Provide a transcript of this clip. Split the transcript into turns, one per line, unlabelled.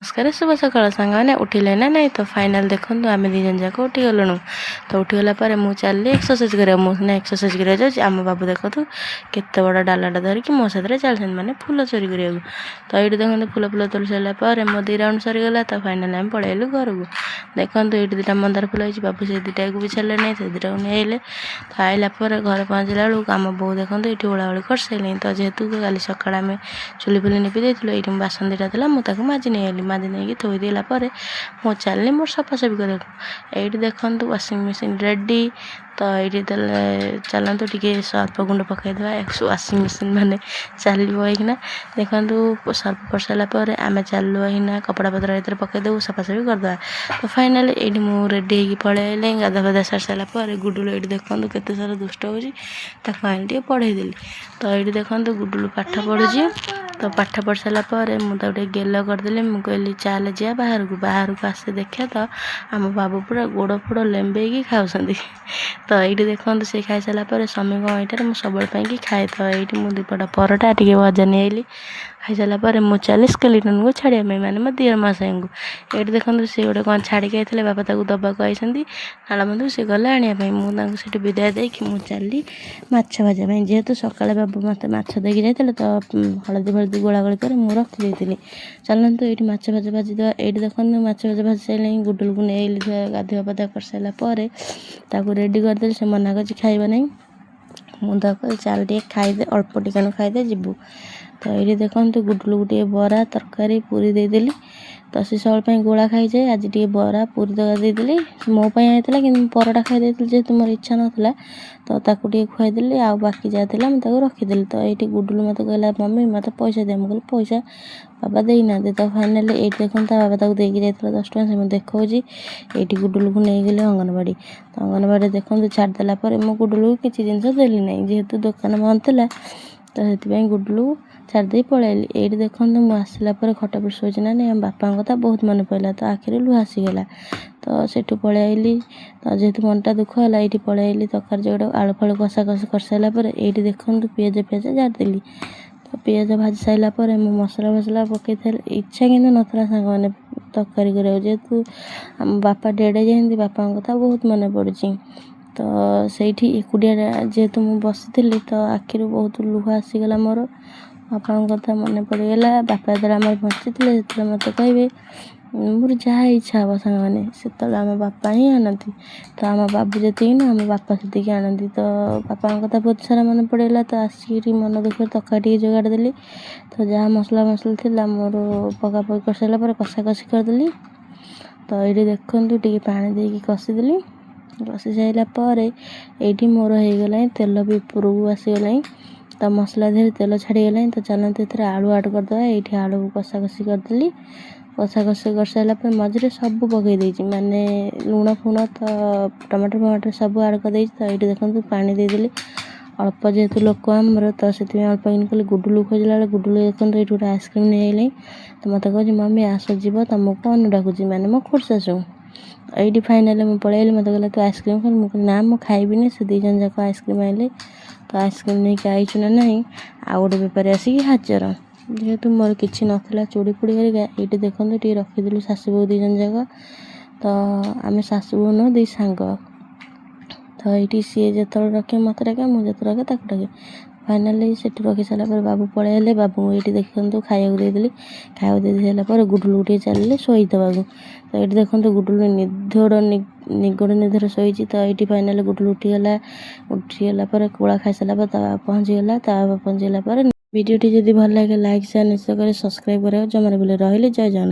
नमस्कार शुभ सकाल सांग मैंने उठिले ना नहीं तो फाइनाल देखो आम दी जन जाक उठी गलुणु तो उठीगला मुझे चलि एक्सरसाइज करा मुझे एक्सरसाइज करा आम बाबू देखो केते बड़ा डालाटा धरिकी मो साथ चलते मैंने फुल चोरी करा तो ये देखो फुल फुल तोड़ सारापर मो 2 राउंड सरीगला तो फाइनाल आम पलैलु घर को देखो ये 2टा मंदार फुल होती बाबू से 2टा को भी छाड़े नहीं से 2टा को नहीं तो आइला घर पहुँचला बेलू आम बो देखो ये ओलाओली कर सारे तो जेहेतु कल सका आम चुली फुली निपी देती ये बासन 2टा था मुझे माजी नहीं आइली माजी नहीं थोई देला मो चलनी मोर सफासफी कर ये देखु वाशिंग मशीन रेडी तो ये चलतु टे सर्फ गुंड पकईदे वाशिंग मशीन माने चलना देखु सर्फ कर सारापर आम चलना कपड़ा पतर ये पकईदेव सफासफी करदे तो फाइनाल ये रेडी हो पलैली गाधा फाधा सारी सारापर गुडुलू ये देखो केते सारा दुष्ट होती पढ़ेदेली तो ये देखो गुडुलू पाठ पढ़ुची तो पाठ पढ़ सारापर मुझे गेल करदेली मुझे कहली चल जा बाहर को आसे देखा तो आम बाबू पूरा गोड़ फोड़ लेंबे खाऊँ तो ये देखो से खाई सारापर स्वामी ईटार मुझे सब खाए तो ये मुझे 2 परोटा टे भजा नहीं आइली खाई सारापर मुझे चली स्केलेटन को छाड़िया मैंने मो दियर मशाई को ये देखो से गोटे कौन छाड़िक आते बापा दबाक आई नाला बंधु सी गला आने मुझे विदाय देकी मुझे चली माछ भाजा जेहेतु सकाଳେ बाबू मत माछ देकी जाते तो हलदी फलदी गोलागोली कर मुझे रखी चलतु ये माछ भाजा भाजीद ये देखो माछ भाजा भाजी सारे गुडुल को नहीं गाधुआ पाधा कर सारापर रेडी करदेली से मना कर खाइबा नहीं मुझे चल टे खाईदे अल्प टिकान खाईदे जीवु तो ये देखो गुडुल गोटे बरा तरकारी पूरी देदेली तो सी सब गोला खाई जाए आज टे बरा पूरी दगा देदेली मोपाई आईला कि परोटा खाई जेहेतु मोर इच्छा नाला तो ताकू टे खुआदेली आ बाकी जहाँ मुझे रखीदेली तो ये गुडुल मत कहला मम्मी मत पैसा दे मुझे पैसा बाबा देना तो फाइनाल ये देखो बाबा ताक देकी जाता 10 टଙ୍କା से देखा ये गुडुल को नहीं गले अंगनवाड़ी तो अंगनवाड़ी देखो छाड़देला मो गुडुल को किसी जिन देली ना जेहेतु दुकान बंद था तो से गुडुल छाड़दे पलैली ये देखो मुझे आसला खट पर शोची ना नहीं बापा कथा बहुत मन पड़ा तो आखिर लुह आसीगला तो सेठू पलैली तो जेहेतु मनटा दुख है ये पलैली तकार जोड़ आलू फालू कषा कषि कर सारापर ये देखो पिज पिज झाड़देली तो पिज भाजी सारापर मसला फसला पकई इच्छा कि नाला सांग मैंने तरकारी कर जेहेतु आम बापा डेड़े जाती बापा कथा बहुत मन पड़ी तो सही एकुटिया जेहेतु मुझे बसी तो आखिर बहुत लुह आसीगला मोर बापा कथा मन पड़गला बापा जो आम बची जो मत कहे मोर जहाँ इच्छा हे सांग मैंने से आम बापा ही आनती तो आम बाबू जी ना आम बापा से आनती तो बापा कथा बहुत सारा मन पड़गला तो आसिक मन दुख तरकारी जोगाड़ देली तो जहाँ मसला मसला थी मोर पकापकी कर सारापर कषा कषि करदेली तो ये देखो टे पानी देकी कषिदेली कषि सारापर ये मोर हो गला तेल भी ऊपर को आसीगला तो मसला धीरे तेल छाड़ीगला तो चलते ये आलू आड करदे ये आलू को कषा कषि करदेली कषा कषि कर सारापर मझे सब पकई माने लुण फुण तो टमाटर फमाटर सब आड कर तो ये देखो पानी देदेली अल्प जेहेतु लोक आमर तो से अल्प कल गुडुल खोजला बेले गुडुल देखो ये गोटे आइसक्रीम नहीं आइले तो मत कह मम्मी आस जीव तुमको अनु डाकुची माने मो खोरसासु ये फाइनाल मुझे पलैली मत कहला तू आइसक्रीम खा मुझे ना मुझे खाइबी से 2 जन जाक आइसक्रीम आइले तो आइसक्रीम नहीं आईचु ना नहीं आ गोटे बेपारी आसिक हाजर जेहेतु मोर किसी नाला चूड़ी फुड़ी हरिका ये देखो ये रखीदेलु शाशु बो 2 जन जाक तो आम शाशु बो नुह 2 सांग तो ये सी जो रखे मत रखे मुझे जो रखे डाके फाइनाली से रखी सारापर बाबू पलैले बाबू ये देखो खाया देदेली खाया दे सारापर गुडुल गोटे चलिए शोदेवाक तो ये देखो गुडुल निगड़ निधर शोची तो ये फाइनाल गुडुल उठीगला कोला खाई सारापर पहुँचीगला पहुँचीगला भिडियोटी जदि भल लगे लाइक शेयर निश्चय कर सब्सक्राइब कर जमार बोले रही जय जगन्नाथ।